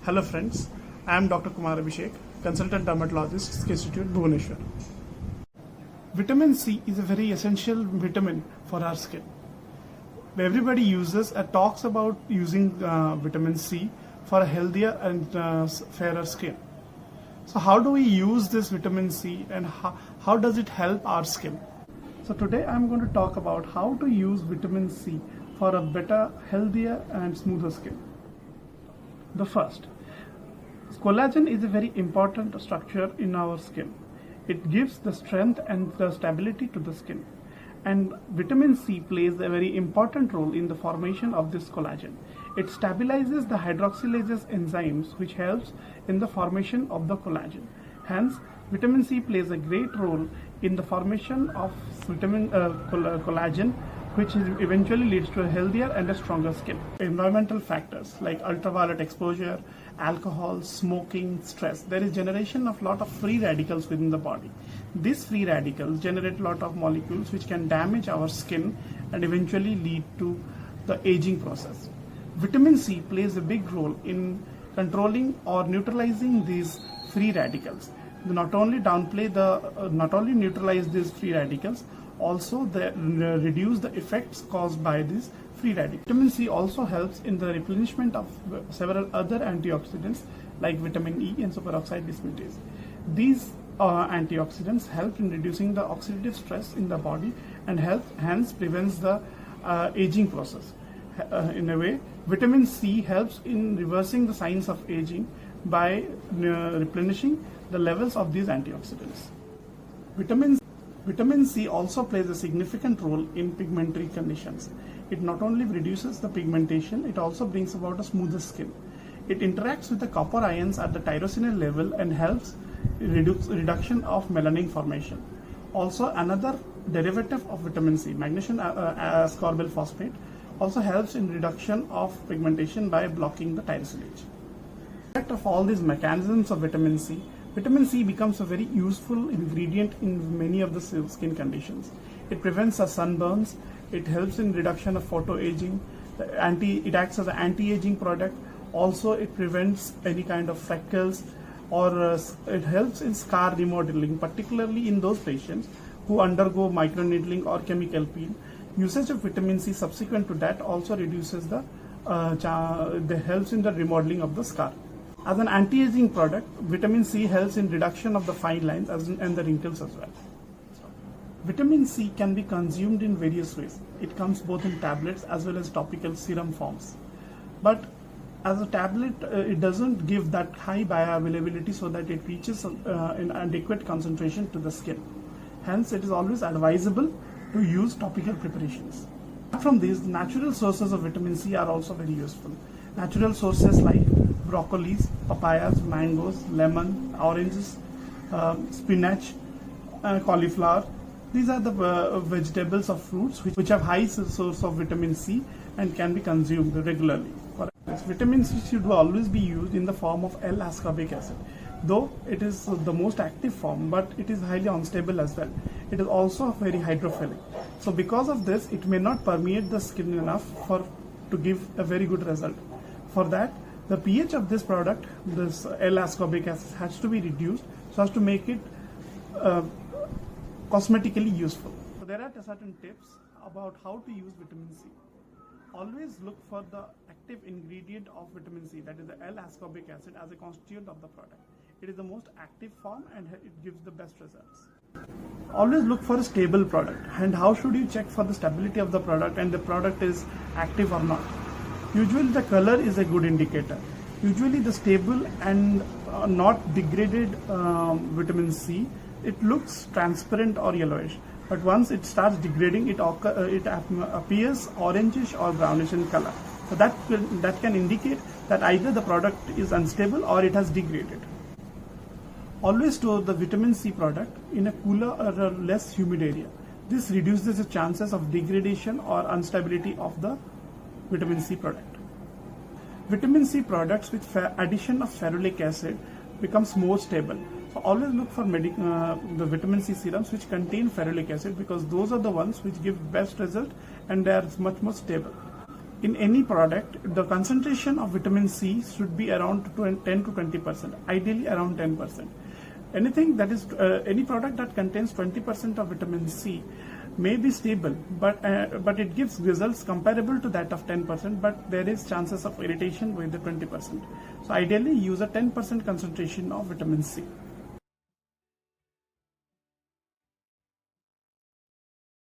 Hello friends, I am Dr. Kumar Abhishek, Consultant Dermatologist, SK Institute, Bhubaneswar. Vitamin C is a very essential vitamin for our skin. Everybody uses and talks about using vitamin C for a healthier and fairer skin. So how do we use this vitamin C and how does it help our skin? So today I am going to talk about how to use vitamin C for a better, healthier and smoother skin. The first, collagen is a very important structure in our skin. It gives the strength and the stability to the skin. And vitamin C plays a very important role in the formation of this collagen. It stabilizes the hydroxylase enzymes which helps in the formation of the collagen. Hence, vitamin C plays a great role in the formation of collagen, which eventually leads to a healthier and a stronger skin. Environmental factors like ultraviolet exposure, alcohol, smoking, stress. There is generation of lot of free radicals within the body. These free radicals generate a lot of molecules which can damage our skin and eventually lead to the aging process. Vitamin C plays a big role in controlling or neutralizing these free radicals. They not only neutralize these free radicals, also they reduce the effects caused by these free radicals. Vitamin C also helps in the replenishment of several other antioxidants like vitamin E and superoxide dismutase. These antioxidants help in reducing the oxidative stress in the body and hence prevents the aging process. In a way, vitamin C helps in reversing the signs of aging by replenishing the levels of these antioxidants. Vitamin C also plays a significant role in pigmentary conditions. It not only reduces the pigmentation, it also brings about a smoother skin. It interacts with the copper ions at the tyrosine level and helps reduction of melanin formation. Also, another derivative of vitamin C, magnesium ascorbyl phosphate, also helps in reduction of pigmentation by blocking the tyrosinase. Effect of all these mechanisms of vitamin C becomes a very useful ingredient in many of the skin conditions. It prevents the sunburns, it helps in reduction of photoaging, it acts as an anti-aging product, also it prevents any kind of freckles, or it helps in scar remodeling, particularly in those patients who undergo microneedling or chemical peel. Usage of vitamin C subsequent to that also reduces the helps in the remodeling of the scar. As an anti-aging product, vitamin C helps in reduction of the fine lines and the wrinkles as well. Vitamin C can be consumed in various ways. It comes both in tablets as well as topical serum forms. But as a tablet, it doesn't give that high bioavailability so that it reaches an adequate concentration to the skin. Hence, it is always advisable to use topical preparations. Apart from these, natural sources of vitamin C are also very useful. Natural sources like broccolis, papayas, mangoes, lemon, oranges, spinach, cauliflower. These are the vegetables or fruits which have high source of vitamin C and can be consumed regularly. Vitamin C should always be used in the form of L-ascorbic acid. Though it is the most active form, but it is highly unstable as well. It is also very hydrophilic. So because of this, it may not permeate the skin enough to give a very good result. For that, the pH of this product, this L-ascorbic acid, has to be reduced so as to make it cosmetically useful. So there are certain tips about how to use vitamin C. Always look for the active ingredient of vitamin C, that is the L-ascorbic acid, as a constituent of the product. It is the most active form and it gives the best results. Always look for a stable product. And how should you check for the stability of the product and the product is active or not? Usually the color is a good indicator. Usually the stable and not degraded vitamin C, it looks transparent or yellowish. But once it starts degrading, it appears orangish or brownish in color. So that can indicate that either the product is unstable or it has degraded. Always store the vitamin C product in a cooler or less humid area. This reduces the chances of degradation or instability of the vitamin C product. Vitamin C products with addition of ferulic acid becomes more stable. So always look for the vitamin C serums which contain ferulic acid, because those are the ones which give best result and they are much more stable. in any product, the concentration of vitamin C should be around 10 to 20%, ideally around 10%. Anything that is, any product that contains 20% of vitamin C may be stable, but it gives results comparable to that of 10%, but there is chances of irritation with the 20%. So ideally use a 10% concentration of vitamin C.